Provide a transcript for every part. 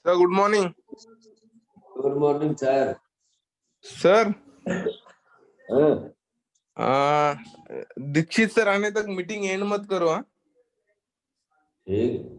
Sir good morning. Good morning sir. Sir हाँ Dixit sir आने तक मीटिंग एंड मत करो। हाँ ठीक।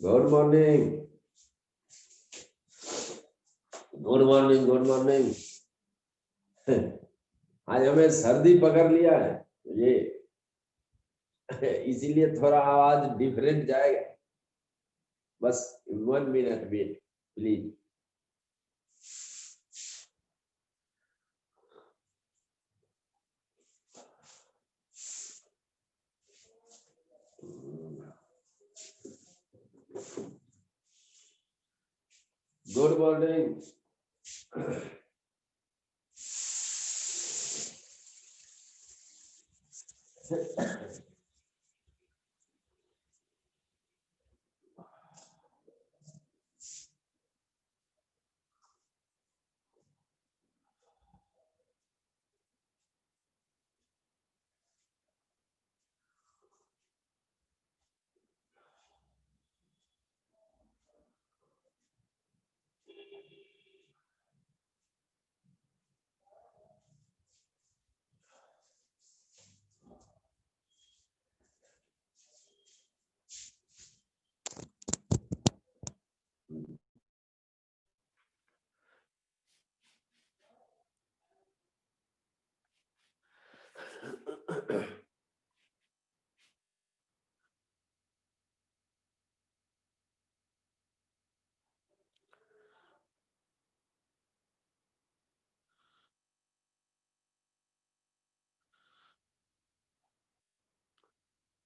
Good morning good morning good morning. आज हमें सर्दी पकड़ लिया है ये इसीलिए थोड़ा आवाज डिफरेंट जाएगा। बस 1 minute wait please. Good morning.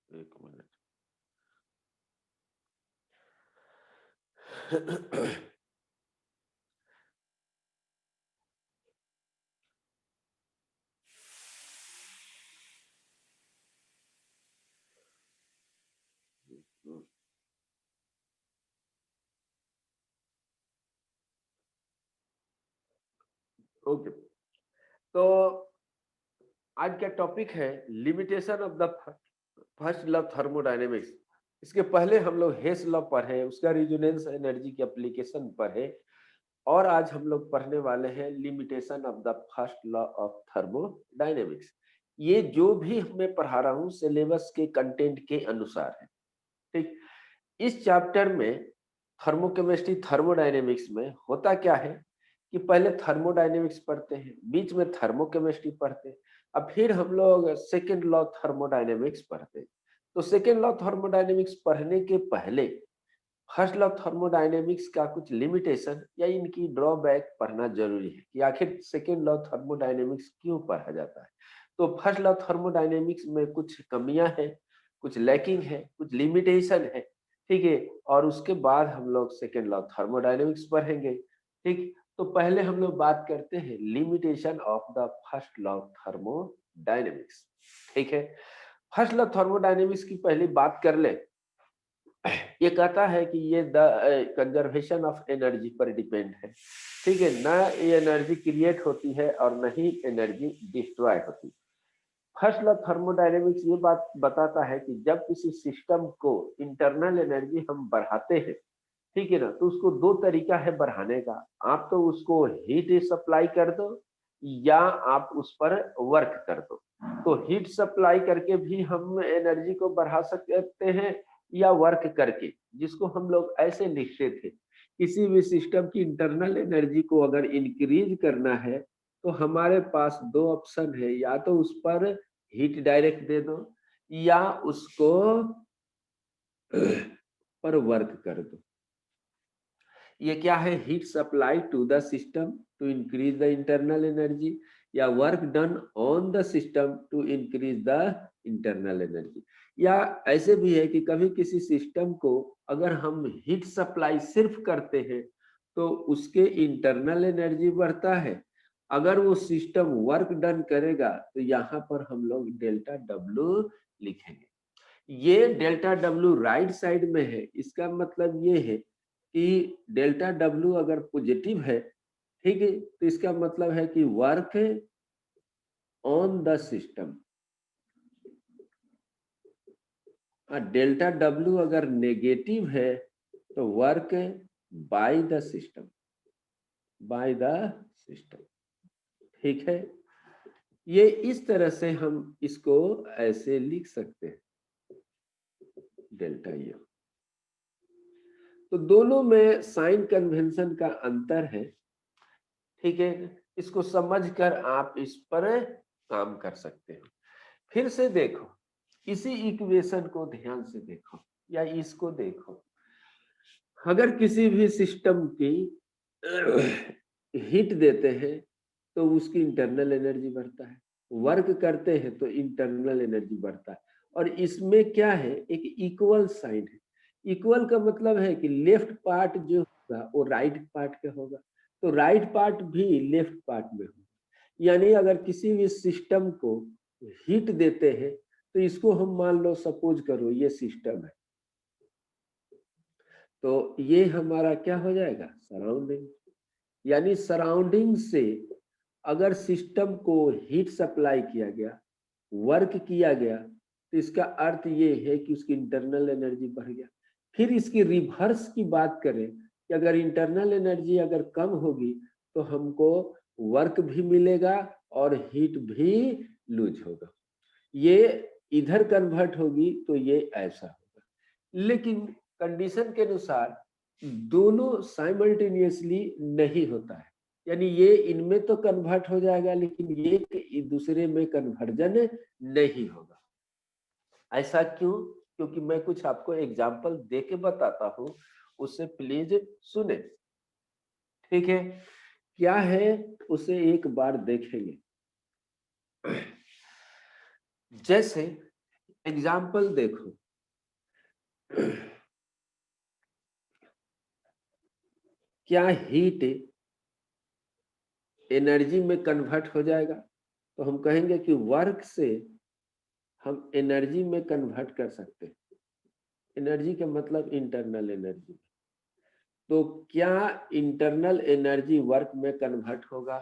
एक मिनट। ओके, तो आज का टॉपिक है limitation of the first law thermodynamics. इसके पहले हम लोग हेस लॉ पढ़े, उसका रिजोनेंस एनर्जी के एप्लीकेशन पढ़े, और आज हम लोग पढ़ने वाले हैं limitation of the first law of thermodynamics. ये जो भी मैं पढ़ा रहा हूँ सिलेबस के कंटेंट के अनुसार है। ठीक, इस चैप्टर में थर्मोकेमिस्ट्री थर्मोडायनेमिक्स में होता क्या है कि पहले थर्मोडायनेमिक्स पढ़ते हैं, बीच में थर्मोकेमिस्ट्री पढ़ते हैं, अब फिर हम लोग सेकेंड लॉ थर्मोडायनेमिक्स पढ़ते हैं। तो सेकेंड लॉ थर्मोडायनेमिक्स पढ़ने के पहले फर्स्ट लॉ थर्मोडायनेमिक्स का कुछ लिमिटेशन या इनकी ड्रॉबैक पढ़ना जरूरी है कि आखिर सेकेंड लॉ थर्मोडायनेमिक्स क्यों पढ़ा जाता है। तो फर्स्ट लॉ थर्मोडायनेमिक्स में कुछ कमियां हैं, कुछ लैकिंग है, कुछ लिमिटेशन है, ठीक है, और उसके बाद हम लोग सेकेंड लॉ थर्मोडायनेमिक्स पढ़ेंगे। ठीक, तो पहले हम लोग बात करते हैं limitation of the first law thermodynamics. ठीक है, फर्स्ट लॉ थर्मोडायनेमिक्स की पहली बात कर ले। ये कहता है कि ये द कंजर्वेशन ऑफ एनर्जी पर डिपेंड है। ठीक है, ना ये एनर्जी क्रिएट होती है और न ही एनर्जी डिस्ट्रॉय होती है। फर्स्ट लॉ थर्मोडायनेमिक्स ये बात बताता है कि जब किसी सिस्टम को इंटरनल एनर्जी हम बढ़ाते हैं, ठीक है ना, तो उसको दो तरीका है बढ़ाने का। आप तो उसको हीट सप्लाई कर दो या आप उस पर वर्क कर दो। तो हीट सप्लाई करके भी हम एनर्जी को बढ़ा सकते हैं या वर्क करके, जिसको हम लोग ऐसे लिखते थे, किसी भी सिस्टम की इंटरनल एनर्जी को अगर इंक्रीज करना है तो हमारे पास दो ऑप्शन है, या तो उस पर हीट डायरेक्ट दे दो या उसको पर वर्क कर दो। ये क्या है, heat supply to the system to increase the internal energy या work done on the system to increase the internal energy. या ऐसे भी है कि कभी किसी सिस्टम को अगर हम हीट सप्लाई सिर्फ करते हैं तो उसके इंटरनल एनर्जी बढ़ता है। अगर वो सिस्टम वर्क डन करेगा तो यहाँ पर हम लोग डेल्टा डब्ल्यू लिखेंगे। ये डेल्टा डब्ल्यू राइट साइड में है, इसका मतलब ये है कि डेल्टा डब्ल्यू अगर पॉजिटिव है, ठीक है, तो इसका मतलब है कि वर्क ऑन द सिस्टम, और डेल्टा डब्ल्यू अगर नेगेटिव है तो work by the system, by the system. ठीक है, ये इस तरह से हम इसको ऐसे लिख सकते हैं, डेल्टा यू। तो दोनों में साइन कन्वेंशन का अंतर है। ठीक है, इसको समझकर आप इस पर काम कर सकते हैं। फिर से देखो, इसी इक्वेशन को ध्यान से देखो या इसको देखो। अगर किसी भी सिस्टम की हीट देते हैं तो उसकी इंटरनल एनर्जी बढ़ता है, वर्क करते हैं तो इंटरनल एनर्जी बढ़ता है। और इसमें क्या है, एक इक्वल साइन है। इक्वल का मतलब है कि लेफ्ट पार्ट जो होगा वो राइट पार्ट का होगा, तो राइट पार्ट भी लेफ्ट पार्ट में होगा। यानी अगर किसी भी सिस्टम को हीट देते हैं तो इसको हम मान लो, सपोज करो ये सिस्टम है, तो ये हमारा क्या हो जाएगा, सराउंडिंग। यानी सराउंडिंग से अगर सिस्टम को हीट सप्लाई किया गया, वर्क किया गया, तो इसका अर्थ ये है कि उसकी इंटरनल एनर्जी बढ़ गया। फिर इसकी रिवर्स की बात करें कि अगर इंटरनल एनर्जी अगर कम होगी तो हमको वर्क भी मिलेगा और हीट भी लूज होगा। ये इधर कन्वर्ट होगी तो ये ऐसा होगा, लेकिन कंडीशन के अनुसार दोनों साइमल्टेनियसली नहीं होता है। यानी ये इनमें तो कन्वर्ट हो जाएगा लेकिन ये दूसरे में कन्वर्जन नहीं होगा। ऐसा क्यों? क्योंकि मैं कुछ आपको एग्जांपल दे के बताता हूं, उसे प्लीज सुने। ठीक है, क्या है उसे एक बार देखेंगे। जैसे एग्जांपल देखो, क्या हीट एनर्जी में कन्वर्ट हो जाएगा? तो हम कहेंगे कि वर्क से हम एनर्जी में कन्वर्ट कर सकते हैं। एनर्जी का मतलब इंटरनल एनर्जी। तो क्या इंटरनल एनर्जी वर्क में कन्वर्ट होगा?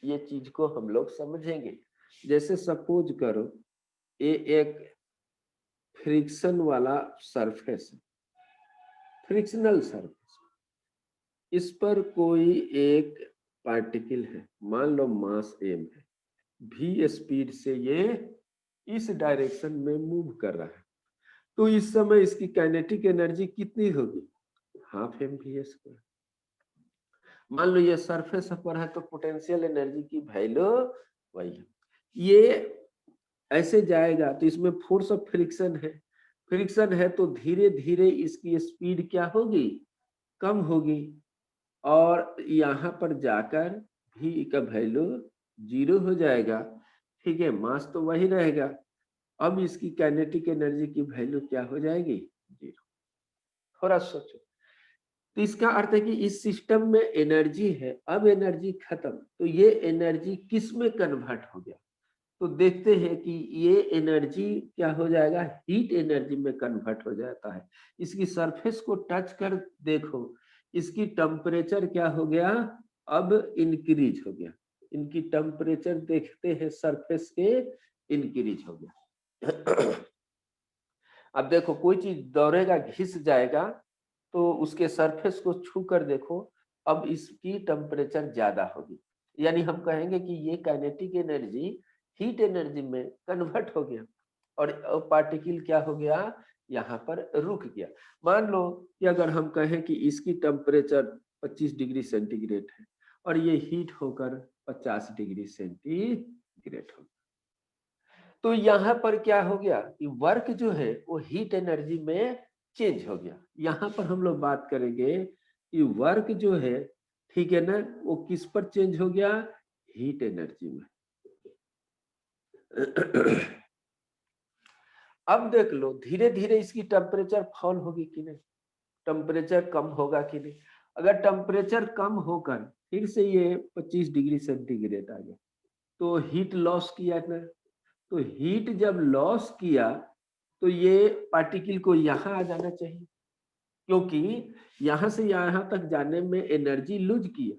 ये चीज को हम लोग समझेंगे। जैसे सपोज करो ये एक फ्रिक्शन वाला सरफेस है, फ्रिक्शनल सरफेस, इस पर कोई एक पार्टिकल है, मान लो मास m है, v स्पीड से ये इस डायरेक्शन में मूव कर रहा है, तो इस समय इसकी काइनेटिक एनर्जी कितनी होगी? Half mv²। मान लो ये सरफेस पर है तो पोटेंशियल एनर्जी की वैल्यू वही है। ये ऐसे जाएगा तो इसमें फोर्स ऑफ फ्रिक्शन है, फ्रिक्शन है तो धीरे धीरे इसकी स्पीड क्या होगी? कम होगी, और यहाँ पर जाकर v का वैल्यू 0 हो जाएगा। ठीक है, मास तो वही रहेगा। अब इसकी काइनेटिक एनर्जी की वैल्यू क्या हो जाएगी? 0। थोड़ा सोचो, तो इसका अर्थ है कि इस सिस्टम में एनर्जी है, अब एनर्जी खत्म, तो ये एनर्जी किस में कन्वर्ट हो गया? तो देखते हैं कि ये एनर्जी क्या हो जाएगा? हीट एनर्जी में कन्वर्ट हो जाता है। इसकी सरफेस को टच कर देखो, इसकी टेम्परेचर क्या हो गया? अब इंक्रीज हो गया। इनकी टेम्परेचर देखते हैं सरफेस के, इंक्रीज हो गया। अब देखो कोई चीज दौड़ेगा, घिस जाएगा, तो उसके सरफेस को छू कर देखो, अब इसकी टेम्परेचर ज्यादा होगी। यानी हम कहेंगे कि ये काइनेटिक एनर्जी हीट एनर्जी में कन्वर्ट हो गया और पार्टिकल क्या हो गया? यहाँ पर रुक गया। मान लो कि अगर हम कहें कि इसकी टेम्परेचर 25 डिग्री सेंटीग्रेड है और ये हीट होकर 50 डिग्री सेंटीग्रेड हो, तो यहाँ पर क्या हो गया कि वर्क जो है वो हीट एनर्जी में चेंज हो गया। यहाँ पर हम लोग बात करेंगे कि वर्क जो है, ठीक है ना, वो किस पर चेंज हो गया? हीट एनर्जी में। अब देख लो धीरे धीरे इसकी टेम्परेचर फॉल होगी कि नहीं, टेम्परेचर कम होगा कि नहीं? अगर टेम्परेचर कम होकर फिर से ये 25 डिग्री सेंटीग्रेड आ गया तो हीट लॉस किया ना, तो हीट जब लॉस किया तो ये पार्टिकल को यहाँ आ जाना चाहिए, क्योंकि यहाँ से यहाँ तक जाने में एनर्जी लूज किया,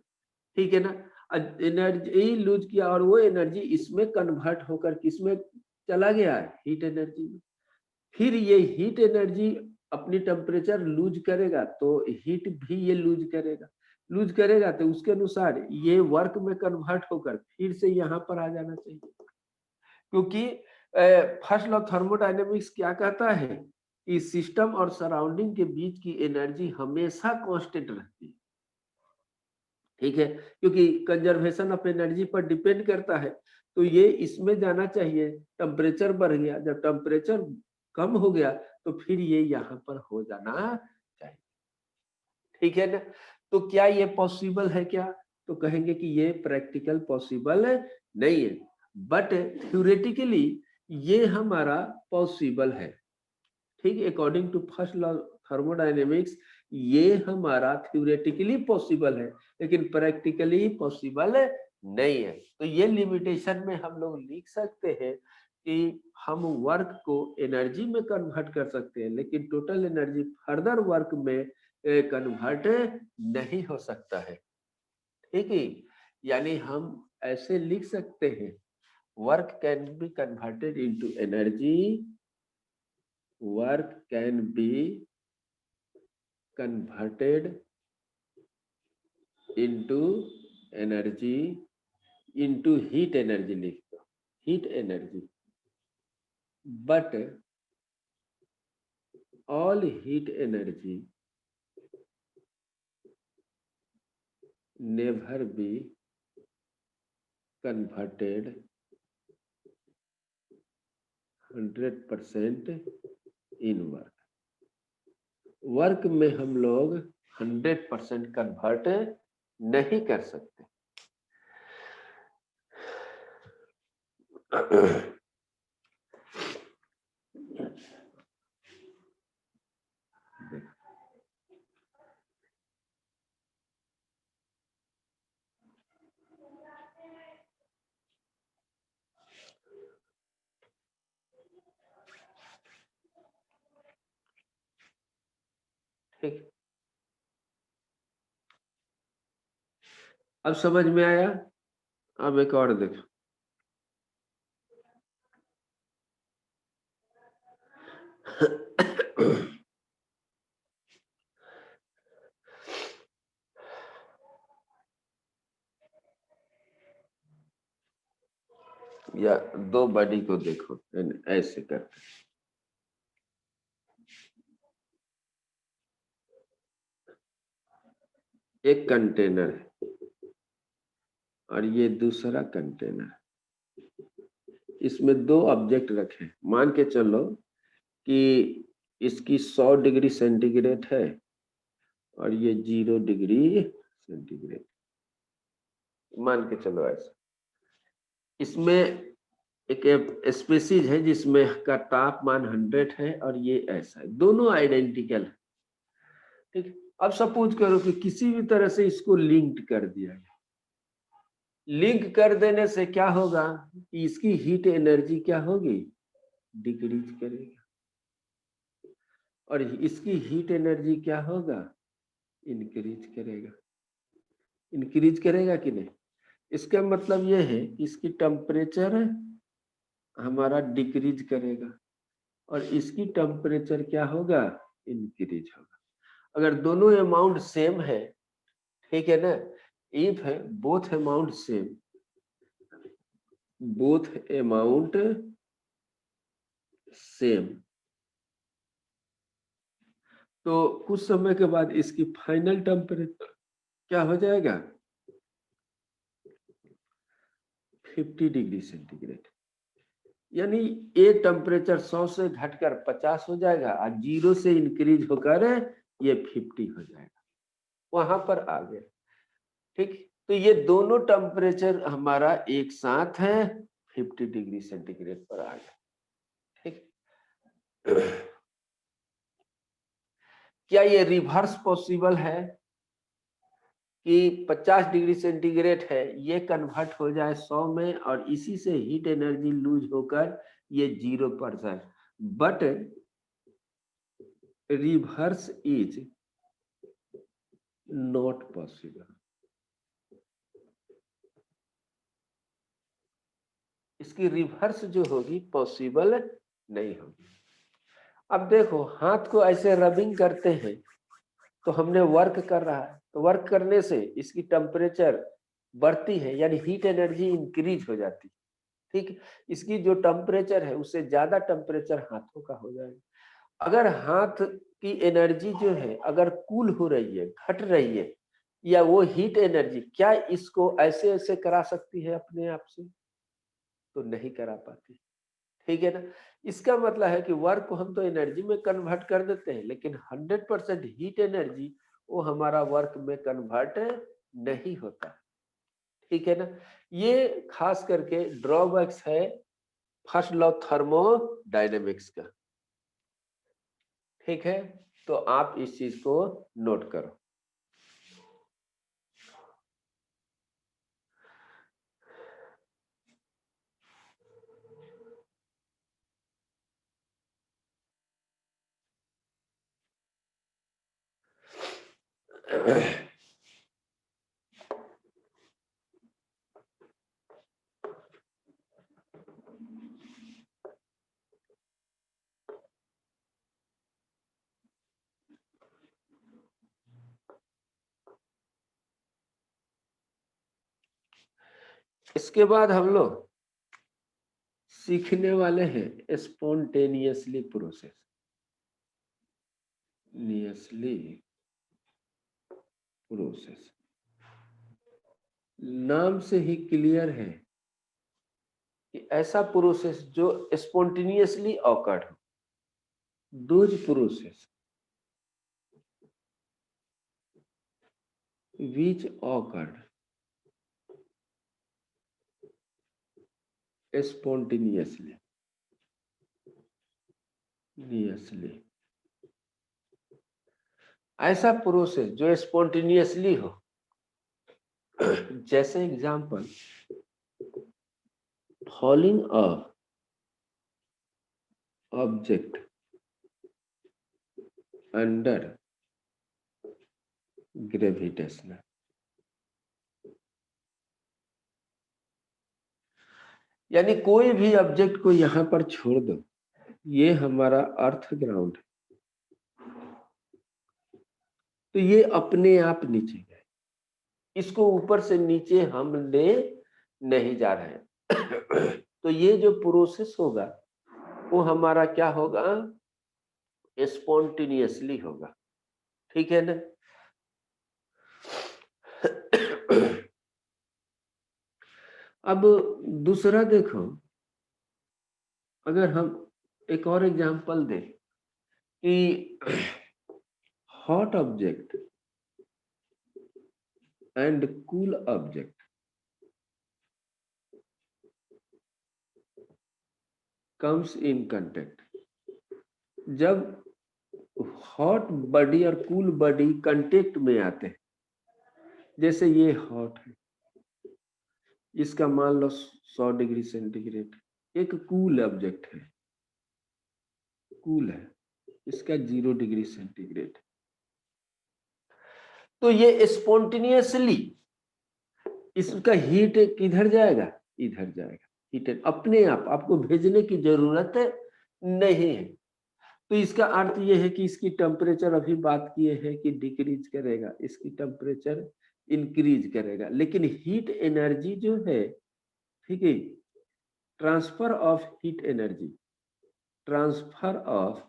ठीक है ना। एनर्जी लूज किया और वो एनर्जी इसमें कन्वर्ट होकर किसमें चला गया है, हीट एनर्जी में। फिर ये हीट एनर्जी अपनी टेम्परेचर लूज करेगा तो हीट भी ये लूज करेगा तो उसके अनुसार ये वर्क में कन्वर्ट होकर फिर से यहाँ पर आ जाना चाहिए, क्योंकि फर्स्ट लॉ थर्मोडायनेमिक्स क्या कहता है कि सिस्टम और सराउंडिंग के बीच की एनर्जी हमेशा कांस्टेंट रहती है, ठीक है, क्योंकि कंजर्वेशन ऑफ एनर्जी पर डिपेंड करता है। तो ये इसमें जाना चाहिए, टेम्परेचर बढ़ गया, जब टेम्परेचर कम हो गया तो फिर ये यहाँ पर हो जाना चाहिए, ठीक है ना। तो क्या ये पॉसिबल है क्या, तो कहेंगे कि ये प्रैक्टिकल पॉसिबल नहीं है, बट थ्योरेटिकली ये हमारा पॉसिबल है, ठीक है। According to first law thermodynamics ये हमारा थ्योरेटिकली पॉसिबल है, लेकिन प्रैक्टिकली पॉसिबल नहीं है। तो ये लिमिटेशन में हम लोग लिख सकते हैं कि हम वर्क को एनर्जी में कन्वर्ट कर सकते हैं, लेकिन टोटल एनर्जी फर्दर वर्क में कन्वर्ट नहीं हो सकता है, ठीक है। यानी हम ऐसे लिख सकते हैं, work can be converted into energy, work can be converted into energy, into heat energy लिख दो, heat energy, but all heat energy never be converted 100% in work। Work में हम लोग 100% कन्वर्ट नहीं कर सकते। ठीक, अब समझ में आया। अब एक और देखो, या दो बॉडी को देखो ऐसे करके, एक कंटेनर है और ये दूसरा कंटेनर, इसमें दो ऑब्जेक्ट रखे, मान के चलो कि इसकी 100 डिग्री सेंटीग्रेड है और ये 0 डिग्री सेंटीग्रेड, मान के चलो ऐसा। इसमें एक स्पीसीज है जिसमें का तापमान 100 है और ये ऐसा है, दोनों आइडेंटिकल है, ठीक। अब सपोज करो कि किसी भी तरह से इसको लिंक्ड कर दिया गया, लिंक कर देने से क्या होगा कि इसकी हीट एनर्जी क्या होगी, डिक्रीज करेगा, और इसकी हीट एनर्जी क्या होगा, इंक्रीज करेगा। इंक्रीज करेगा कि नहीं, इसका मतलब यह है कि इसकी टेम्परेचर हमारा डिक्रीज करेगा और इसकी टेम्परेचर क्या होगा, इंक्रीज होगा। अगर दोनों अमाउंट सेम है, ठीक है ना, if both amount same, both amount same, तो कुछ समय के बाद इसकी फाइनल टेम्परेचर क्या हो जाएगा, 50 डिग्री सेंटीग्रेड। यानी ये टेम्परेचर 100 से घटकर 50 हो जाएगा और 0 से इंक्रीज होकर ये 50 हो जाएगा, वहां पर आ गया, ठीक। तो ये दोनों टेम्परेचर हमारा एक साथ है, 50 डिग्री सेंटीग्रेड पर आ गया, ठीक। क्या ये रिवर्स पॉसिबल है कि 50 डिग्री सेंटीग्रेड है, ये कन्वर्ट हो जाए 100 में और इसी से हीट एनर्जी लूज होकर ये 0 पर जाए। but reverse is not possible. इसकी रिवर्स जो होगी पॉसिबल नहीं होगी। अब देखो हाथ को ऐसे रबिंग करते हैं तो हमने वर्क कर रहा है, तो वर्क करने से इसकी टेम्परेचर बढ़ती है, यानी हीट एनर्जी इंक्रीज हो जाती है। ठीक, इसकी जो टेम्परेचर है उससे ज्यादा टेम्परेचर हाथों का हो जाएगा। अगर हाथ की एनर्जी जो है अगर कूल हो रही है, घट रही है, या वो हीट एनर्जी क्या इसको ऐसे ऐसे करा सकती है अपने आप से? तो नहीं करा पाती। ठीक है ना? इसका मतलब है कि वर्क को हम तो एनर्जी में कन्वर्ट कर देते हैं, लेकिन 100% हीट एनर्जी वो हमारा वर्क में कन्वर्ट नहीं होता। ठीक है ना? ये खास करके ड्रॉबैक्स है फर्स्ट लॉ थर्मोडायनेमिक्स का। ठीक है, तो आप इस चीज को नोट करो। इसके बाद हम लोग सीखने वाले हैं स्पॉन्टेनियसली प्रोसेस। प्रोसेस नाम से ही क्लियर है कि ऐसा प्रोसेस जो स्पॉन्टेनियसली ऑकर्ड हो। Those process which occurred spontaneously ऐसा प्रोसेस जो स्पॉन्टेनियसली हो, जैसे example falling of object under gravitational. यानी कोई भी ऑब्जेक्ट को यहां पर छोड़ दो, ये हमारा अर्थ ग्राउंड है, तो ये अपने आप नीचे गए, इसको ऊपर से नीचे हम ले नहीं जा रहे हैं। तो ये जो प्रोसेस होगा वो हमारा क्या होगा? स्पॉन्टेनियसली होगा। ठीक है ना? अब दूसरा देखो, अगर हम एक और एग्जांपल दें कि hot object and cool object comes in contact. जब हॉट बॉडी और कूल बॉडी कांटेक्ट में आते हैं, जैसे ये हॉट है, इसका मान लो 100 डिग्री सेंटीग्रेड, एक कूल ऑब्जेक्ट है, कूल है, इसका 0 डिग्री सेंटीग्रेड। तो ये स्पॉन्टेनियसली इसका हीट किधर जाएगा? इधर जाएगा। हीट अपने आप, आपको भेजने की जरूरत नहीं है। तो इसका अर्थ ये है कि इसकी टेम्परेचर अभी बात किए हैं कि डिक्रीज करेगा, इसकी टेम्परेचर इंक्रीज करेगा, लेकिन हीट एनर्जी जो है, ठीक है, transfer of heat energy, transfer of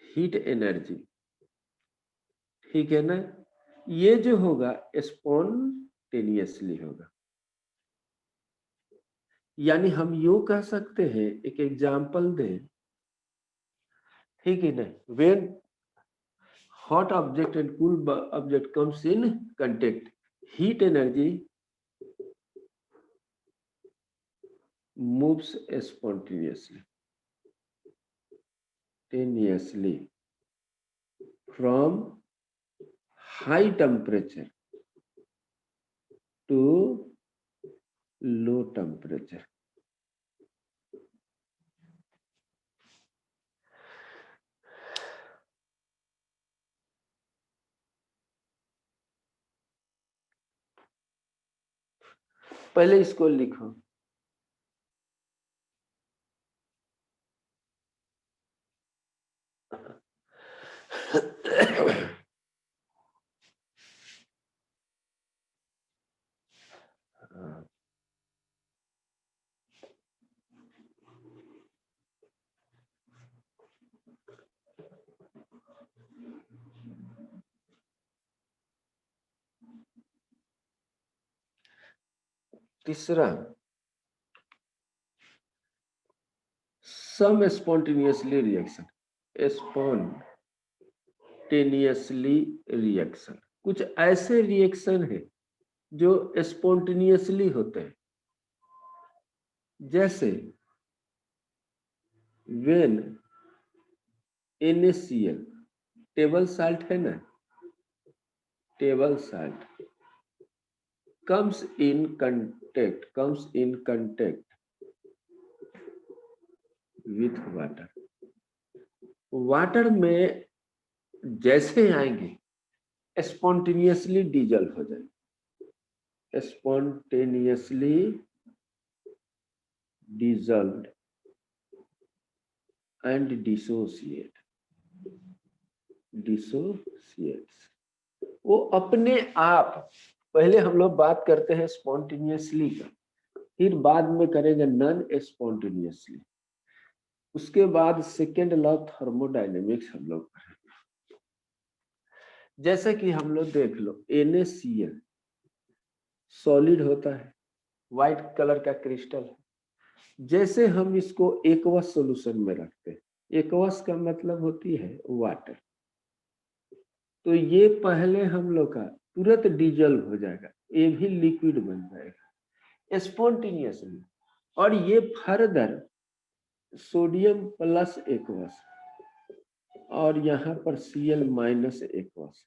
heat energy, ठीक है ना, ये जो होगा स्पॉन्टेनियसली होगा। यानी हम यूं कह सकते हैं, एक एग्जांपल दें, ठीक है ना, when hot object and cool object comes in contact, heat energy moves spontaneously from high temperature to low temperature. पहले इसको लिखो। तीसरा, सम स्पॉन्टेनियसली रिएक्शन, स्पॉन्टेनियसली रिएक्शन, कुछ ऐसे रिएक्शन है जो स्पॉन्टेनियसली होते हैं, जैसे व्हेन NaCl, टेबल साल्ट है ना, table salt comes in contact with water, water में जैसे आएंगे स्पॉन्टेनियसली डिजॉल्व हो जाएंगे, स्पॉन्टेनियसली डिजॉल्व्ड एंड डिसोसिएट्स, वो अपने आप, पहले हम लोग बात करते हैं स्पॉन्टेनियसली का, फिर बाद में करेंगे नॉन स्पॉन्टेनियसली, उसके बाद सेकेंड लॉ थर्मोडायनेमिक्स हम लोग करेंगे। जैसे कि हम लोग देख लो, NaCl सॉलिड होता है, व्हाइट कलर का क्रिस्टल है, जैसे हम इसको एक्वस सॉल्यूशन में रखते हैं, एक्वस का मतलब होती है वाटर, तो ये पहले हम लोग का तुरंत डिजॉल्व हो जाएगा, ये भी लिक्विड बन जाएगा स्पॉन्टेनियसली, और ये फर्दर सोडियम प्लस एक्वस और यहाँ पर Cl माइनस एक्वस,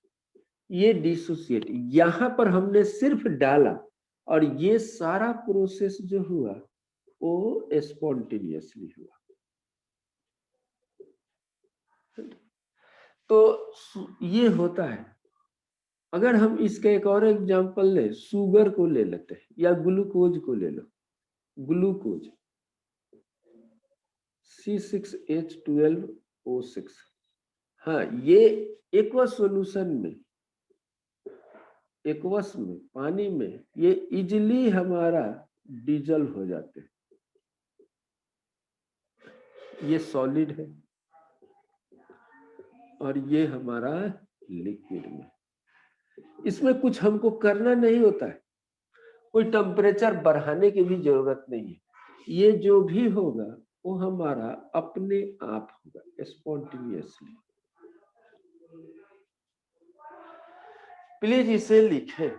ये डिसोसिएट, यहाँ पर हमने सिर्फ डाला और ये सारा प्रोसेस जो हुआ वो स्पॉन्टेनियसली हुआ। तो ये होता है। अगर हम इसका एक और एग्जांपल ले, शुगर को ले लेते हैं या ग्लूकोज को ले लो, ग्लूकोज C6H12O6, हाँ, ये एक्वस सॉल्यूशन में, एक्वस में, पानी में ये इजिली हमारा डिजॉल्व हो जाते हैं, ये सॉलिड है और ये हमारा लिक्विड में। इसमें कुछ हमको करना नहीं होता है, कोई टेम्परेचर बढ़ाने की भी जरूरत नहीं है, ये जो भी होगा वो हमारा अपने आप होगा स्पॉन्टेनियसली। प्लीज इसे लिखें।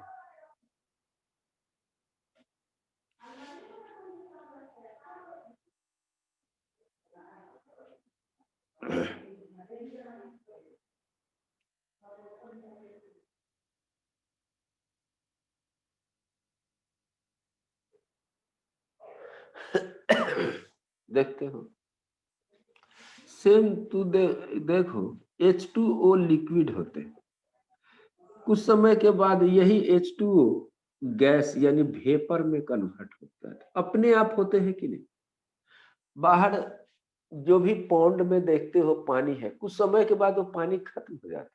देखते हो, सेम टू देखो, H2O लिक्विड होते हैं, कुछ समय के बाद यही H2O गैस यानी वेपर में कन्वर्ट होता है, अपने आप होते हैं कि नहीं। बाहर जो भी पॉन्ड में देखते हो पानी है, कुछ समय के बाद वो पानी खत्म हो जाता है,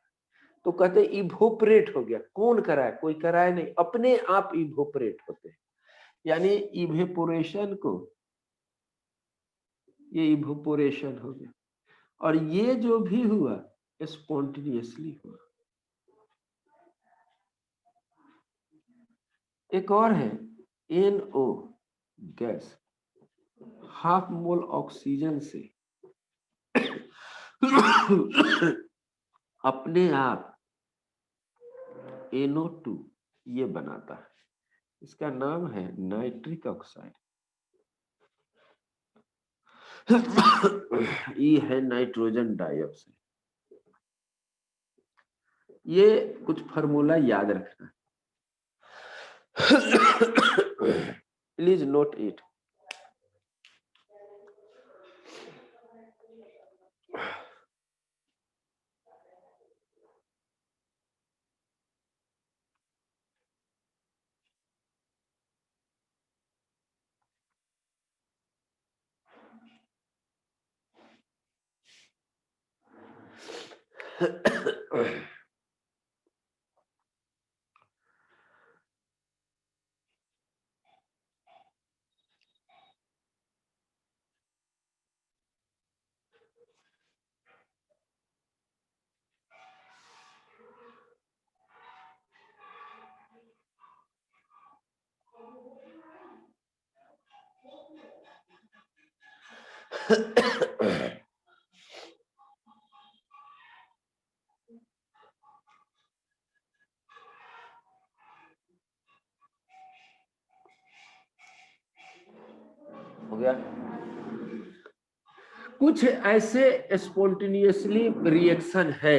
तो कहते हैं इवोपरेट हो गया। कौन कराए? कोई कराए नहीं, अपने आप इवोपरेट होते हैं, यानी इवेपोरेशन को, ये इवोपोरेशन हो गया, और ये जो भी हुआ स्पॉन्टेनियसली हुआ। एक और है NO gas, half mole oxygen से अपने आप NO2 ये बनाता है, इसका नाम है नाइट्रिक ऑक्साइड। ये है नाइट्रोजन डाइऑक्साइड। ये कुछ फार्मूला याद रखना, प्लीज नोट इट। हो गया। कुछ ऐसे स्पॉन्टेनियसली रिएक्शन है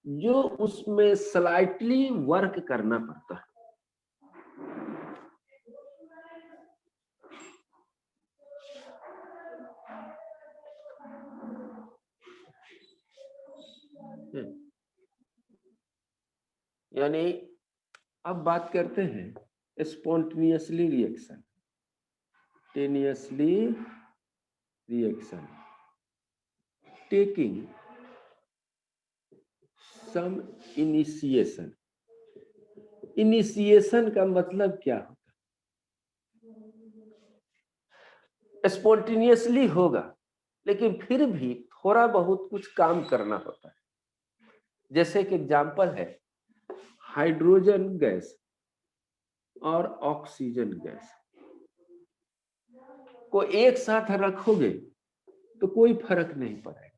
जो उसमें स्लाइटली वर्क करना पड़ता है। यानी अब बात करते हैं स्पॉन्टेनियसली रिएक्शन, टेनियसली reaction taking some initiation. Initiation का मतलब क्या होता है? स्पॉन्टेनियसली होगा लेकिन फिर भी थोड़ा बहुत कुछ काम करना होता है। जैसे कि एग्जांपल है हाइड्रोजन गैस और ऑक्सीजन गैस को एक साथ रखोगे तो कोई फर्क नहीं पड़ेगा,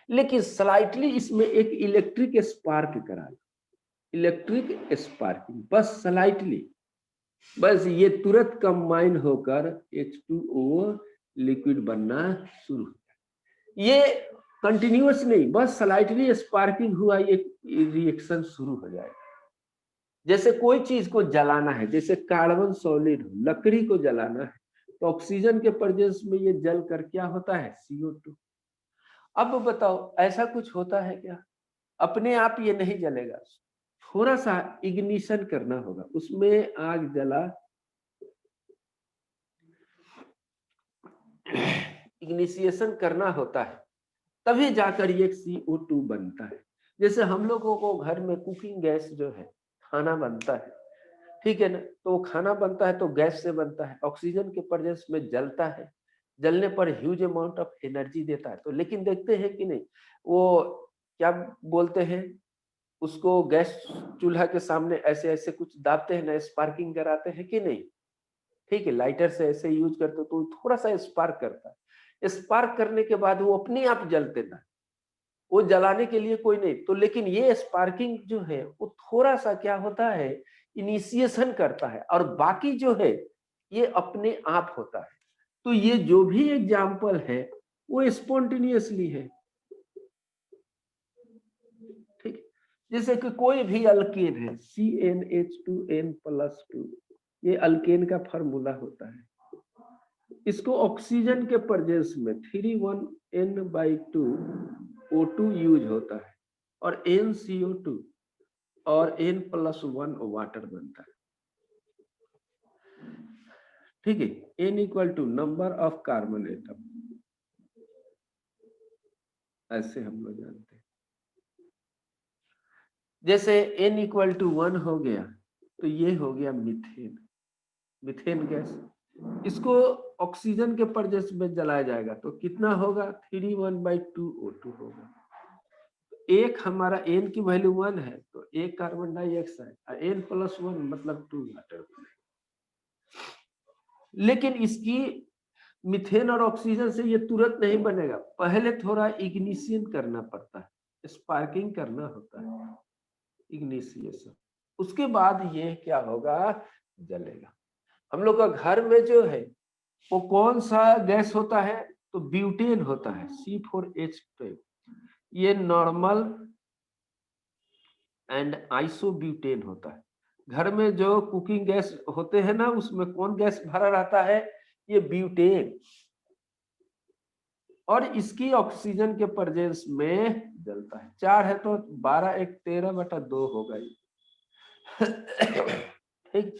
लेकिन स्लाइटली इसमें एक इलेक्ट्रिक स्पार्क करा, इलेक्ट्रिक स्पार्किंग, बस स्लाइटली, बस ये तुरंत कंबाइन होकर H2O लिक्विड बनना शुरू हो जाए। ये कंटिन्यूअस नहीं, बस स्लाइटली स्पार्किंग हुआ एक रिएक्शन शुरू हो जाएगा। जैसे कोई चीज को जलाना है, जैसे कार्बन सॉलिड, लकड़ी को जलाना है तो ऑक्सीजन के प्रेजेंस में ये जल कर क्या होता है, CO2। अब बताओ ऐसा कुछ होता है क्या? अपने आप ये नहीं जलेगा, थोड़ा सा इग्निशन करना होगा, उसमें आग जला, इग्निशिएशन करना होता है, तभी जाकर ये CO2 बनता है। जैसे हम लोगों को घर में कुकिंग गैस जो है, खाना बनता है, ठीक है ना, तो खाना बनता है तो गैस से बनता है, ऑक्सीजन के प्रेजेंस में जलता है, जलने पर ह्यूज अमाउंट ऑफ एनर्जी देता है। तो लेकिन देखते हैं कि नहीं, वो क्या बोलते हैं उसको, गैस चूल्हा के सामने ऐसे ऐसे कुछ दाबते हैं ना, स्पार्किंग कराते हैं कि नहीं, ठीक है, लाइटर से ऐसे यूज करते तो थोड़ा सा स्पार्क करता है, स्पार्क करने के बाद वो अपने आप जलते ना, वो जलाने के लिए कोई नहीं। तो लेकिन ये स्पार्किंग जो है वो थोड़ा सा क्या होता है, इनिशिएशन करता है, और बाकी जो है ये अपने आप होता है। तो ये जो भी एग्जाम्पल है वो स्पॉन्टेनियसली है, ठीक। जैसे कि कोई भी अल्केन है CnH2n+2, ये अल्केन का फार्मूला होता है। इसको ऑक्सीजन के प्रेजेंस में 3,1n/2 O2 यूज होता है और NCO2 और N+1 वाटर बनता है, ठीक है। N = number of carbon atom, ऐसे हम लोग जानते हैं। जैसे N = 1 हो गया तो ये हो गया मीथेन, मीथेन गैस। इसको ऑक्सीजन के प्रेजेंस में जलाया जाएगा तो कितना होगा, 3,1/2 O2 होगा। एक हमारा N की वैल्यू 1 है तो एक कार्बन डाइऑक्साइड, N+1 मतलब 2 वाटर। लेकिन इसकी मीथेन और ऑक्सीजन से ये तुरंत नहीं बनेगा, पहले थोड़ा इग्निशन करना पड़ता है, स्पार्किंग करना होता है, इग्निशिएशन, उसके बाद ये क्या होगा, जलेगा। हम लोग का घर में जो है वो कौन सा गैस होता है, तो ब्यूटेन होता है, C4H12। ये नॉर्मल एंड आइसोब्यूटेन होता है। घर में जो कुकिंग गैस होते हैं ना, उसमें कौन गैस भरा रहता है, ये ब्यूटेन, और इसकी ऑक्सीजन के प्रेजेंस में जलता है। 4 है तो 12 × 1 = 13/2 होगा ये, ठीक।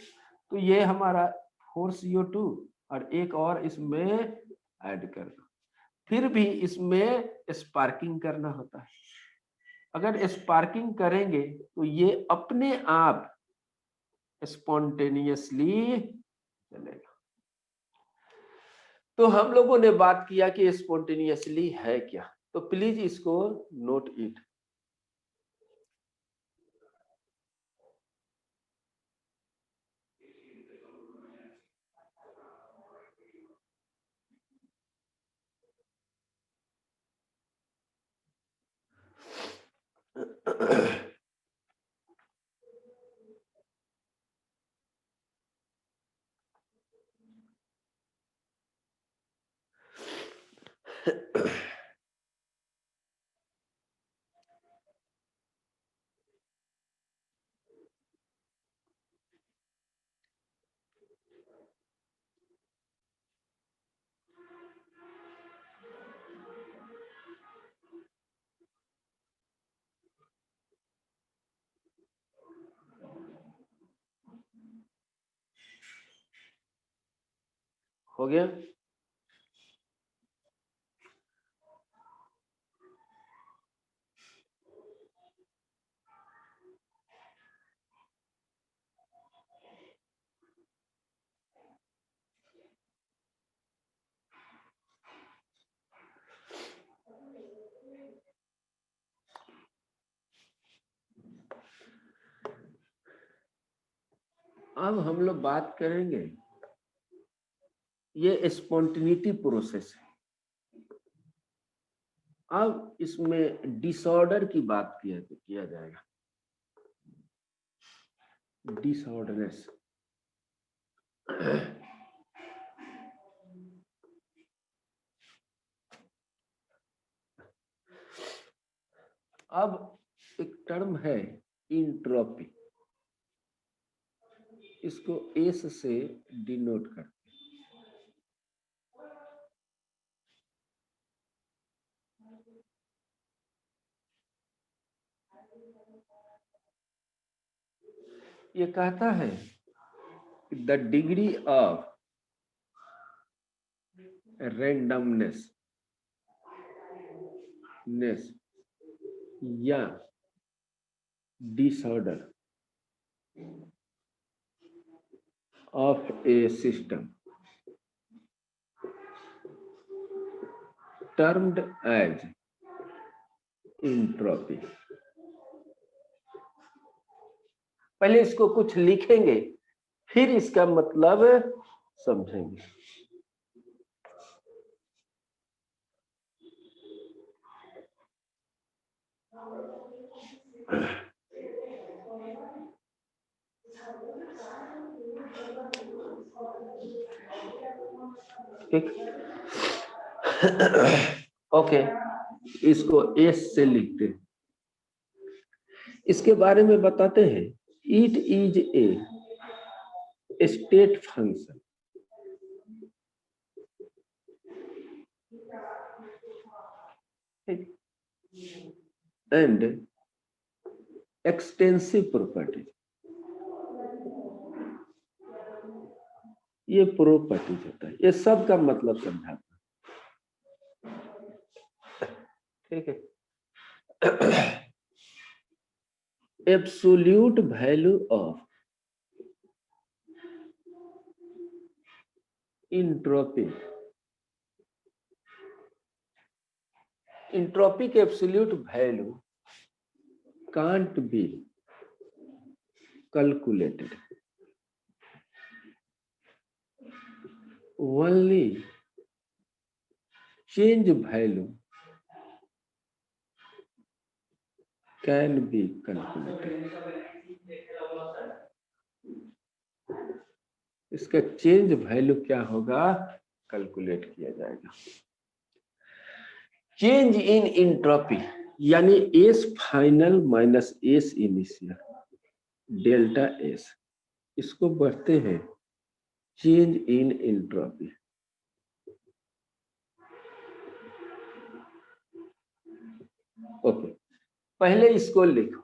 तो ये हमारा 4CO2 और एक और इसमें ऐड कर दो, फिर भी इसमें स्पार्किंग करना होता है। अगर स्पार्किंग करेंगे तो ये अपने आप स्पॉन्टेनियसली चलेगा। तो हम लोगों ने बात किया कि स्पॉन्टेनियसली है क्या, तो प्लीज इसको नोट इट। हो गया। अब हम लोग बात करेंगे, ये स्पॉन्टेनिटी प्रोसेस है। अब इसमें डिसऑर्डर की बात किया जाएगा, डिसऑर्डरनेस। अब एक टर्म है इंट्रोपी, इसको एस से डिनोट करते हैं। ये कहता है द डिग्री ऑफ रैंडमनेस या disorder of a system termed as entropy. पहले इसको कुछ लिखेंगे, फिर इसका मतलब समझेंगे। ठीक, ओके, इसको एस से लिखते हैं। इसके बारे में बताते हैं, it is a state function and extensive properties. ये प्रॉपर्टीज होता है, ये सब का मतलब समझाता है। ठीक है। Absolute value of entropy, entropy के absolute value can't be calculated, only change value can be calculated। इसका चेंज वैल्यू क्या होगा, कैलकुलेट किया जाएगा। चेंज इन इंट्रोपी यानी S final minus S initial delta S, इसको बढ़ते हैं चेंज इन इंट्रोपी। ओके, पहले इसको लिखो।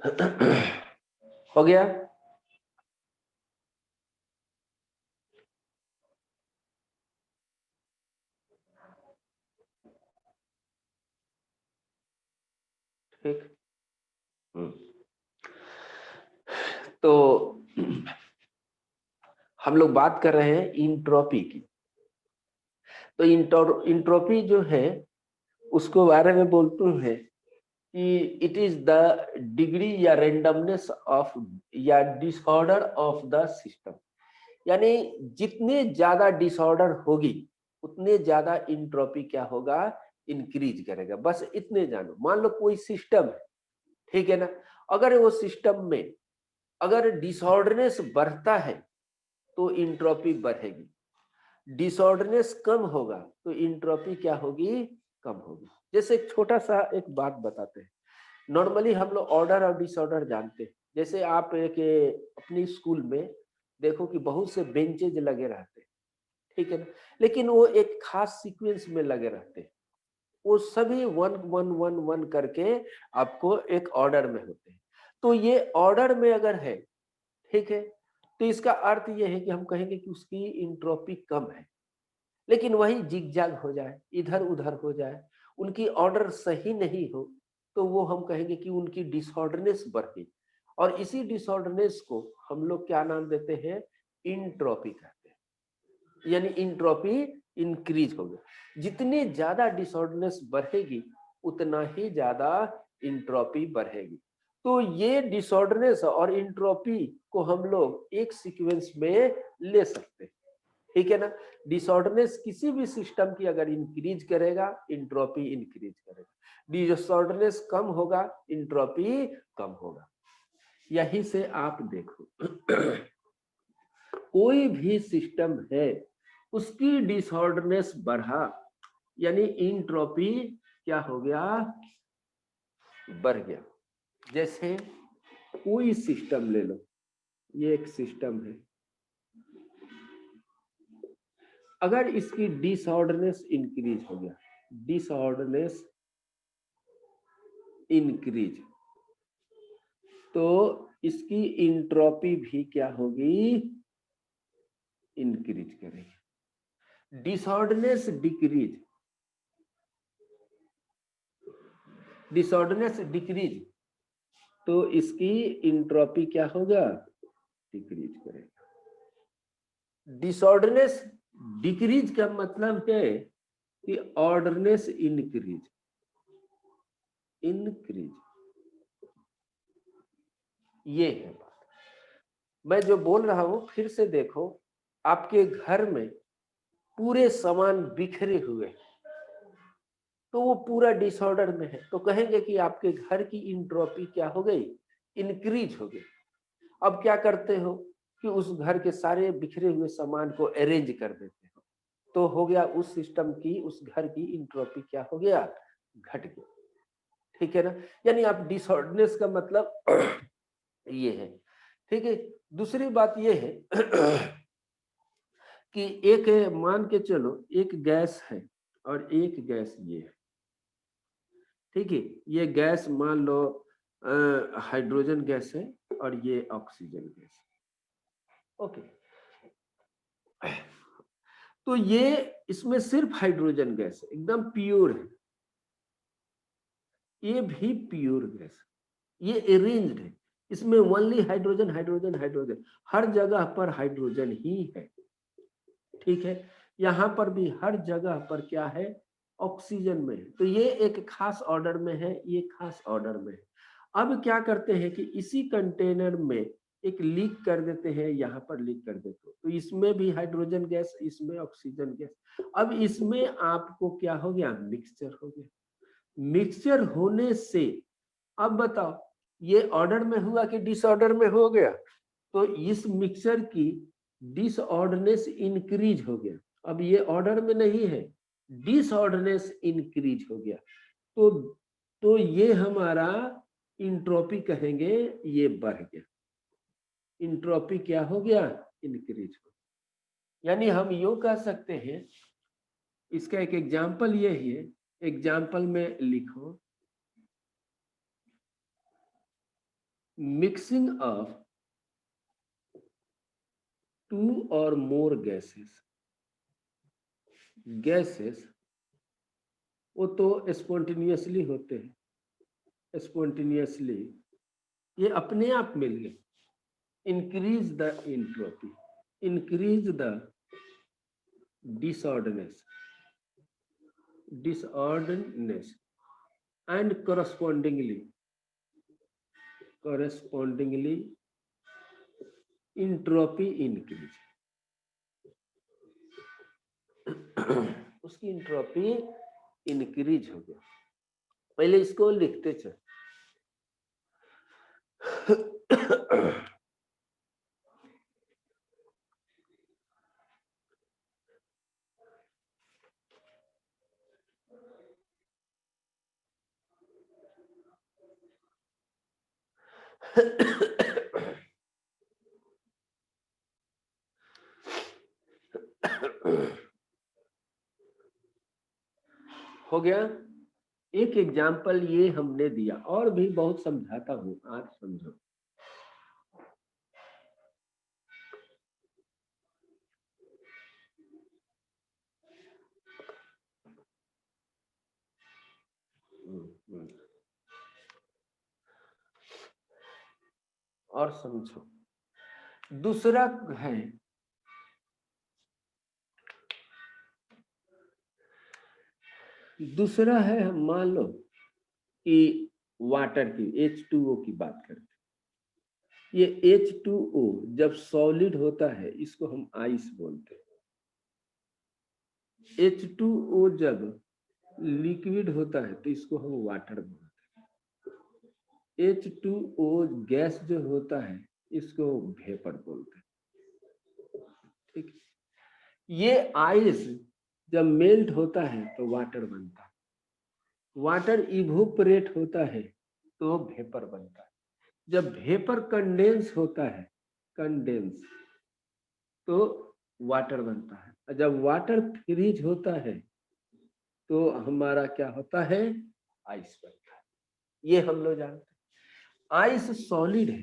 हो गया। ठीक। तो हम लोग बात कर रहे हैं इंट्रोपी की। तो इंट्रोपी जो है उसको बारे में बोलते हैं कि इट इज द डिग्री या रेंडमनेस ऑफ या डिसऑर्डर ऑफ द सिस्टम। यानी जितने ज्यादा डिसऑर्डर होगी उतने ज्यादा इंट्रोपी क्या होगा, इंक्रीज करेगा। बस इतने जानो। मान लो कोई सिस्टम है, ठीक है ना, अगर वो सिस्टम में अगर डिसऑर्डरनेस बढ़ता है तो इंट्रोपी बढ़ेगी, डिसऑर्डरनेस कम होगा तो इंट्रोपी क्या होगी, कम होगी। जैसे एक छोटा सा एक बात बताते हैं। नॉर्मली हम लोग ऑर्डर और डिसऑर्डर जानते हैं। जैसे आप एक अपनी स्कूल में देखो कि बहुत से बेंचेज लगे रहते हैं, ठीक है ना, लेकिन वो एक खास सीक्वेंस में लगे रहते हैं। वो सभी 1 1 1 1 करके आपको एक ऑर्डर में होते हैं। तो ये ऑर्डर में अगर है, ठीक है, तो इसका अर्थ ये है कि हम कहेंगे कि उसकी इंट्रोपी कम है। लेकिन वही जिगजैग हो जाए, इधर उधर हो जाए, उनकी ऑर्डर सही नहीं हो, तो वो हम कहेंगे कि उनकी डिसऑर्डरनेस बढ़ गई। और इसी डिसऑर्डरनेस को हम लोग क्या नाम देते हैं, इंट्रोपी कहते हैं। यानी इंट्रोपी इंक्रीज हो गई। जितनी ज्यादा डिसऑर्डरनेस बढ़ेगी उतना ही ज्यादा इंट्रोपी बढ़ेगी। तो ये डिसऑर्डरनेस और इंट्रोपी को हम लोग एक सीक्वेंस में ले सकते हैं, ठीक है ना। डिसऑर्डरनेस किसी भी सिस्टम की अगर इंक्रीज करेगा, इंट्रोपी इंक्रीज करेगा। डिसऑर्डरनेस कम होगा, इंट्रोपी कम होगा। यही से आप देखो कोई भी सिस्टम है उसकी डिसऑर्डरनेस बढ़ा यानी इंट्रोपी क्या हो गया, बढ़ गया। जैसे कोई सिस्टम ले लो, ये एक सिस्टम है, अगर इसकी डिसऑर्डरनेस इंक्रीज हो गया, डिसऑर्डरनेस इंक्रीज, तो इसकी इंट्रोपी भी क्या होगी, इंक्रीज करेगी। डिसऑर्डरनेस डिक्रीज, डिसऑर्डरनेस डिक्रीज, तो इसकी इंट्रोपी क्या होगा, डिक्रीज करेगा। डिसऑर्डरनेस डिक्रीज का मतलब है कि ऑर्डरनेस इंक्रीज, इंक्रीज, ये है बात। मैं जो बोल रहा हूं फिर से देखो, आपके घर में पूरे सामान बिखरे हुए, तो वो पूरा डिसऑर्डर में है, तो कहेंगे कि आपके घर की इंट्रोपी क्या हो गई, इंक्रीज हो गई। अब क्या करते हो कि उस घर के सारे बिखरे हुए सामान को अरेंज कर देते हो, तो हो गया उस सिस्टम की, उस घर की इंट्रोपी क्या हो गया, घट गया, ठीक है ना। यानी आप डिसऑर्डरनेस का मतलब ये है, ठीक है। दूसरी बात ये है कि एक मान के चलो एक गैस है और एक गैस ये है, ठीक है। ये गैस मान लो हाइड्रोजन गैस है और ये ऑक्सीजन गैस, ओके। तो ये इसमें सिर्फ हाइड्रोजन गैस है, एकदम प्योर है। ये भी प्योर गैस, ये अरेंज्ड है, इसमें ओनली हाइड्रोजन हाइड्रोजन हाइड्रोजन, हर जगह पर हाइड्रोजन ही है, ठीक है। यहाँ पर भी हर जगह पर क्या है, ऑक्सीजन में है। तो ये एक खास ऑर्डर में है, ये खास ऑर्डर में है। अब क्या करते हैं कि इसी कंटेनर में एक लीक कर देते हैं, यहाँ पर लीक कर देते हो, तो इसमें भी हाइड्रोजन गैस, इसमें ऑक्सीजन गैस। अब इसमें आपको क्या हो गया, मिक्सचर हो गया। मिक्सचर होने से अब बताओ ये ऑर्डर में हुआ कि डिसऑर्डर में हो गया, तो इस मिक्सचर की डिसऑर्डरनेस इंक्रीज हो गया। अब ये ऑर्डर में नहीं है, डिसऑर्डरनेस इंक्रीज हो गया, तो ये हमारा इंट्रोपी कहेंगे, ये बढ़ गया। इंट्रोपी क्या हो गया, इंक्रीज हो गया। यानी हम यूं कह सकते हैं, इसका एक एग्जाम्पल ये है, एग्जाम्पल में लिखो मिक्सिंग ऑफ टू और मोर गैसेस वो तो स्पॉन्टेनियसली होते हैं, स्पॉन्टेनियसली ये अपने आप मिल गए। Increase the entropy, increase the disorderness and correspondingly entropy increase। उसकी इंट्रोपी इंक्रीज हो गया। पहले इसको लिखते चल। हो गया। एक एग्जाम्पल ये हमने दिया, और भी बहुत समझाता हूं, आज समझो। और समझो। दूसरा है मान लो कि वाटर की H2O की बात करते हैं। ये H2O जब सॉलिड होता है इसको हम आइस बोलते हैं। H2O जब लिक्विड होता है तो इसको हम वाटर बोलते हैं। H2O गैस जो होता है इसको वेपर बोलते हैं। ठीक, ये आइस जब मेल्ट होता है तो वाटर बनता है। वाटर इवोपरेट होता है तो वेपर बनता है। जब वेपर कंडेंस होता है, कंडेंस, तो वाटर बनता है। और जब वाटर फ्रीज होता है तो हमारा क्या होता है, आइस बनता है। ये हम लोग जानते हैं। आइस सॉलिड है।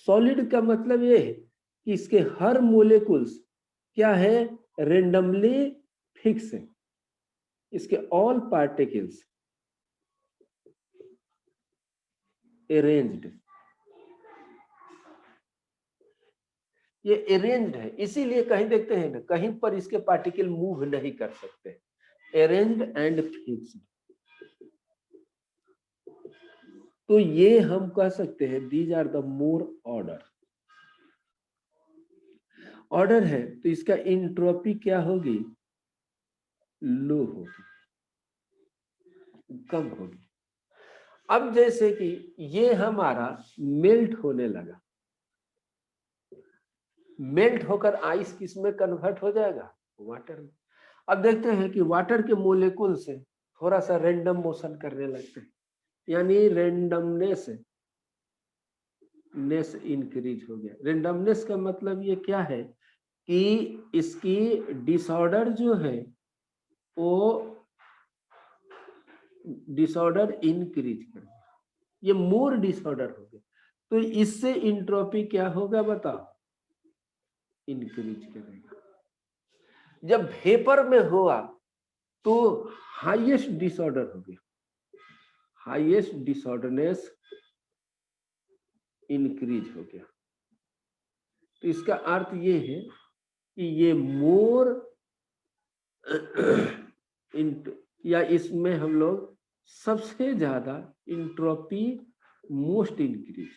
सॉलिड का मतलब ये है कि इसके हर मोलेकुल्स क्या है, रेंडमली फिक्स है। इसके ऑल पार्टिकल्स अरेंज्ड, ये अरेंज्ड है। इसीलिए कहीं देखते हैं ना, कहीं पर इसके पार्टिकल मूव नहीं कर सकते। Arranged and fixed. तो ये हम कह सकते हैं these are the more order है। तो इसका इंट्रोपी क्या होगी, लो होगी, कम होगी। अब जैसे कि ये हमारा मेल्ट होने लगा, मेल्ट होकर आइस किस में कन्वर्ट हो जाएगा, वाटर में। अब देखते हैं कि वाटर के मोलेकुल से थोड़ा सा रैंडम मोशन करने लगते हैं, यानी रेंडमनेस इंक्रीज हो गया। रेंडमनेस का मतलब ये क्या है कि इसकी डिसऑर्डर जो है वो डिसऑर्डर इंक्रीज कर गया, ये मोर डिसऑर्डर हो गया। तो इससे इंट्रोपी क्या होगा बताओ, इंक्रीज करेगा। जब वेपर में हुआ तो हाईएस्ट डिसऑर्डर हो गया, हाईएस्ट डिसऑर्डरनेस इंक्रीज हो गया। तो इसका अर्थ ये है कि ये मोर या इसमें हम लोग सबसे ज्यादा इंट्रोपी मोस्ट इंक्रीज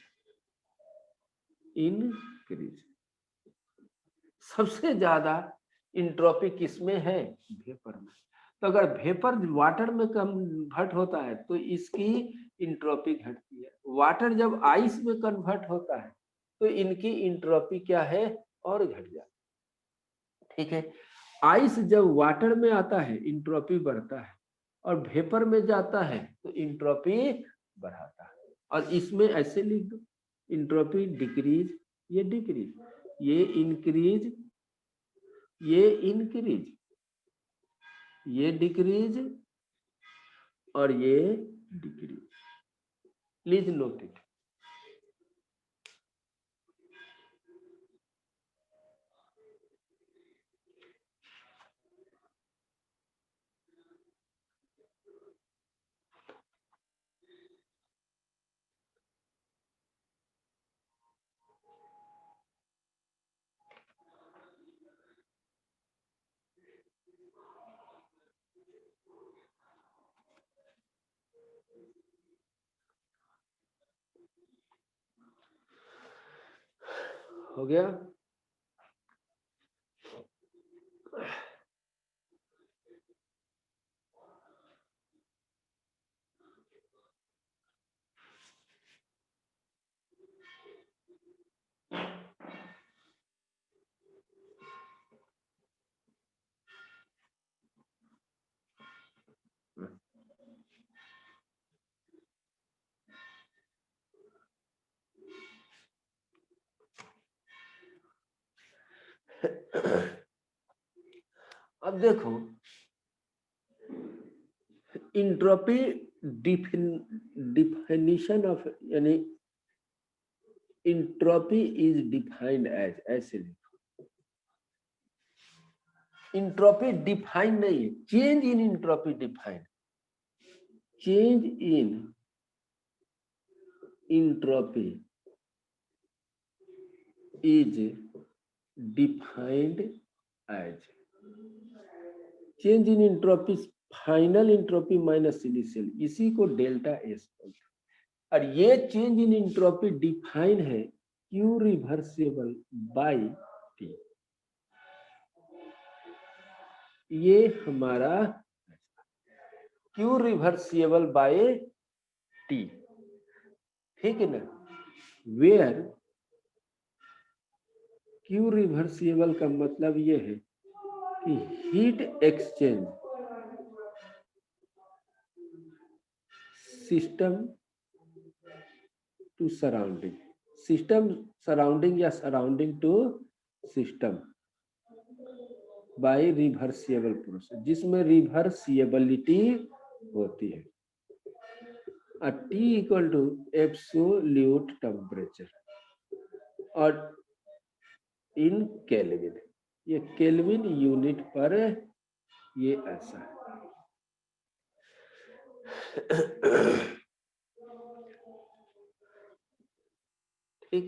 सबसे ज्यादा इंट्रोपी किसमें है, वेपर में। तो अगर वेपर वाटर में कन्वर्ट होता है तो इसकी इंट्रोपी घटती है। वाटर जब आइस में कन्वर्ट होता है तो इनकी इंट्रोपी क्या है, और घट जाती है। ठीक है, आइस जब वाटर में आता है इंट्रोपी बढ़ता है, और वेपर में जाता है तो इंट्रोपी बढ़ाता है। और इसमें ऐसे लिख दो, इंट्रोपी डिक्रीज, ये डिक्रीज, ये इंक्रीज, ये इंक्रीज, ये डिक्रीज, और ये डिक्रीज। Please note it. हो गया। अब देखो इंट्रोपी डिफिनिशन ऑफ, यानी इंट्रोपी इज डिफाइंड एज, ऐसे लिखो। इंट्रोपी डिफाइंड नहीं है, change in entropy defined, change in entropy is defined as, change in entropy final entropy minus initial, इसी को डेल्टा एस बोलते हैं। और ये चेंज इन इंट्रोपी डिफाइन है क्यू रिवर्सिबल बाय टी, ये हमारा क्यू रिवर्सिबल बाय टी, ठीक है ना। वेयर क्यू रिवर्सिबल का मतलब ये है कि heat exchange system to surrounding, system surrounding या surrounding to system by reversible process, जिसमें रिवर्सिबिलिटी होती है। T equal to absolute temperature और इन केल्विन, ये केल्विन यूनिट पर ये ऐसा है। ठीक,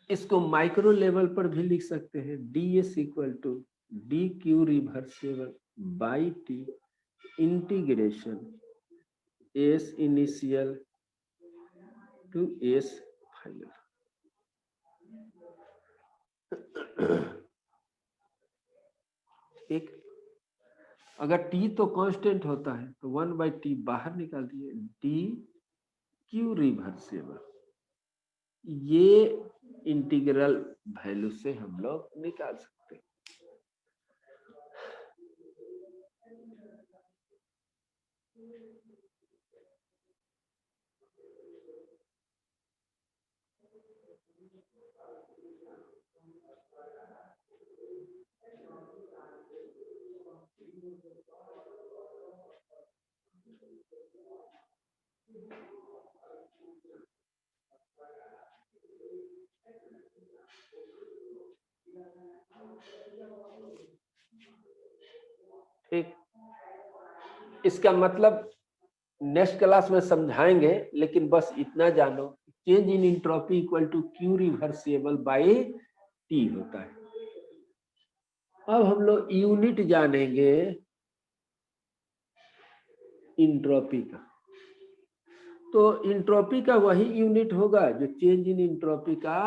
इसको माइक्रो लेवल पर भी लिख सकते हैं। ds equal to D Q reversible by T integration S initial to S final. ठीक, अगर t तो कांस्टेंट होता है तो 1/t बाहर निकाल दिए, डी क्यू रिवर्सिबल, ये इंटीग्रल वैल्यू से हम लोग निकाल सकते हैं। ठीक, इसका मतलब नेक्स्ट क्लास में समझाएंगे, लेकिन बस इतना जानो, change in entropy equal to Q reversible by T होता है। अब हम लोग यूनिट जानेंगे इंट्रोपी का, तो इंट्रोपी का वही यूनिट होगा जो चेंज इन इंट्रोपी का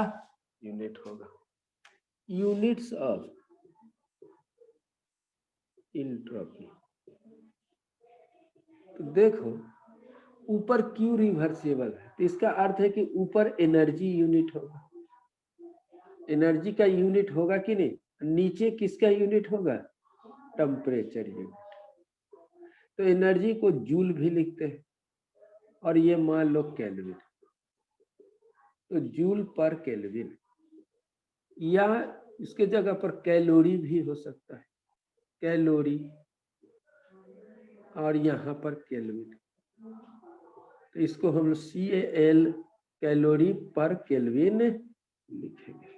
यूनिट होगा। यूनिट्स ऑफ इंट्रोपी, तो देखो ऊपर क्यू रिवर्सिबल है, तो इसका अर्थ है कि ऊपर एनर्जी यूनिट होगा, एनर्जी का यूनिट होगा कि नहीं। नीचे किसका यूनिट होगा, टेम्परेचर यूनिट। तो एनर्जी को जूल भी लिखते हैं, और ये मान लो केल्विन, तो जूल पर केल्विन, या इसके जगह पर कैलोरी भी हो सकता है, कैलोरी, और यहाँ पर केल्विन, तो इसको हम CAL कैलोरी पर केल्विन लिखेंगे।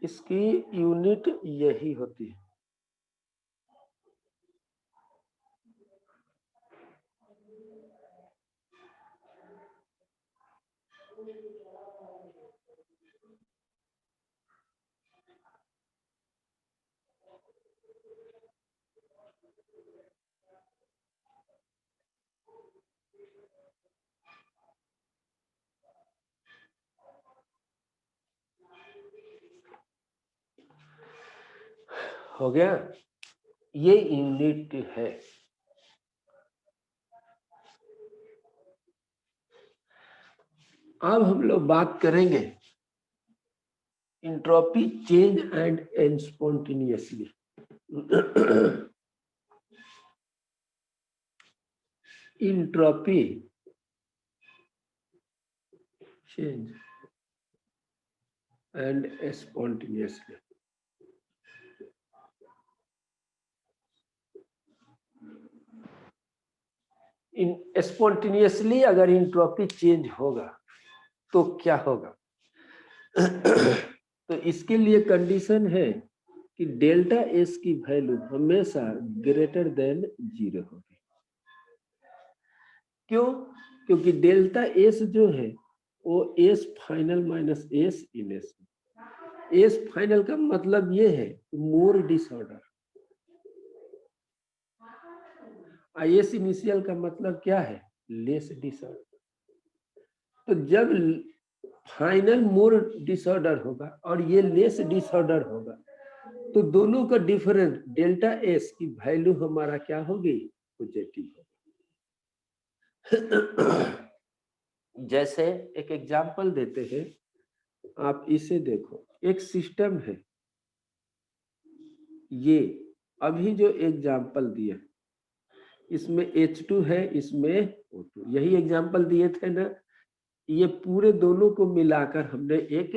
इसकी यूनिट यही होती है। हो गया, ये यूनिट है। अब हम लोग बात करेंगे entropy change and spontaneously. Entropy change and spontaneously. Spontaneously अगर इंट्रोपी चेंज होगा तो क्या होगा? तो इसके लिए कंडीशन है कि डेल्टा एस की वैल्यू हमेशा ग्रेटर देन 0 होगी। क्यों? क्योंकि डेल्टा एस जो है वो S final minus S initial. S final का मतलब ये है मोर डिसऑर्डर, एस इनिशियल का मतलब क्या है? Less disorder. तो जब फाइनल मोर डिसऑर्डर होगा और ये लेस डिसऑर्डर होगा तो दोनों का डिफरेंस डेल्टा एस की वैल्यू हमारा क्या होगी? पॉजिटिव होगी। जैसे एक एग्जांपल देते हैं, आप इसे देखो, एक सिस्टम है, ये अभी जो एग्जांपल दिया इसमें H2 है, इसमें O2, यही एग्जांपल दिए थे ना। ये पूरे दोनों को मिलाकर हमने एक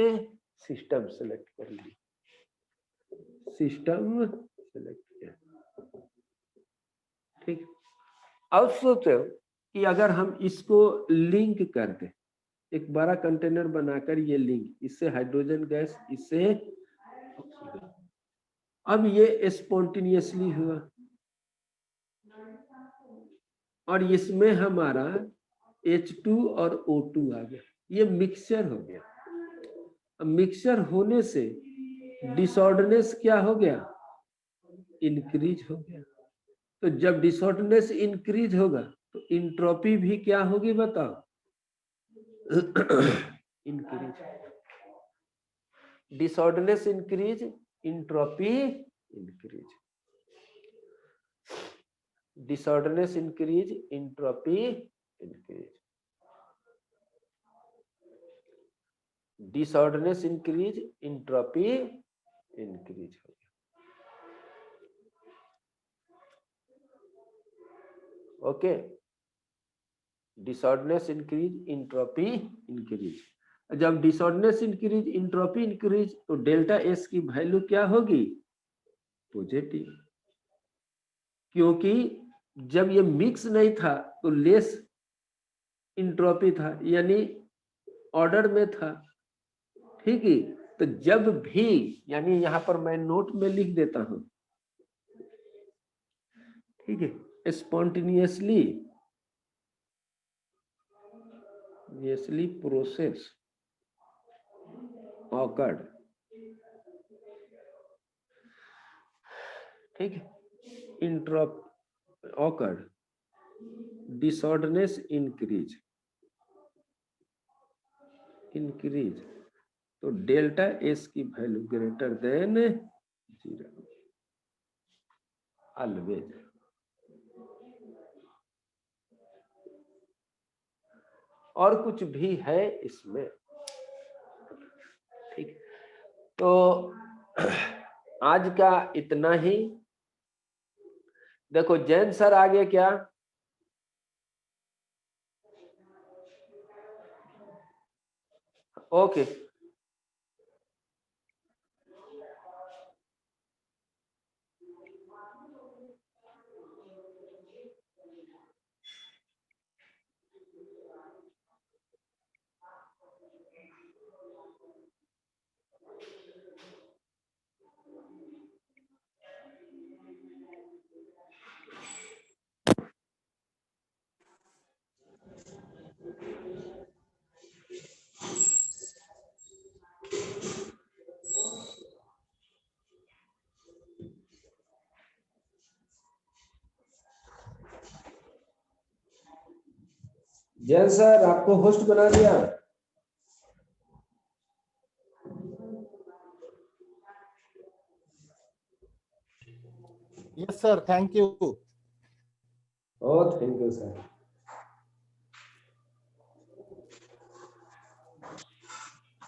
सिस्टम सेलेक्ट कर ली, सिस्टम सेलेक्ट किया। ठीक, अब सोचो कि अगर हम इसको लिंक कर दें, एक बड़ा कंटेनर बनाकर ये लिंक, इससे हाइड्रोजन गैस, इससे ऑक्सीजन, अब ये स्पॉन्टेनियसली हुआ और इसमें हमारा H2 और O2 आ गया, ये मिक्सचर हो गया। अब मिक्सचर होने से डिसऑर्डरनेस क्या हो गया? इंक्रीज हो गया। तो जब डिसऑर्डरनेस इंक्रीज होगा तो इंट्रोपी भी क्या होगी बताओ? Increase. Disorderness increase, entropy increase. Disorderness increase, entropy increase. Disorderness increase, entropy increase हो गया। Okay, disorderness increase, entropy increase. जब डिसऑर्डरनेस इंक्रीज, इंट्रोपी इंक्रीज, तो डेल्टा एस की वैल्यू क्या होगी? पॉजिटिव। क्योंकि जब ये मिक्स नहीं था तो लेस इंट्रोपी था, यानी ऑर्डर में था। ठीक है, तो जब भी, यानी यहां पर मैं नोट में लिख देता हूं, ठीक है, स्पॉन्टेनियसली प्रोसेस ऑकर्ड, ठीक है, इंट्रोप ऑकर्ड, डिसऑर्डरनेस इंक्रीज, तो डेल्टा एस की वैल्यू ग्रेटर देन 0 ऑलवेज। और कुछ भी है इसमें? ठीक, तो आज का इतना ही। देखो जैन सर आगे क्या? ओके, जैन सर आपको होस्ट बना दिया। Yes, sir. Thank you. Oh, thank you, sir.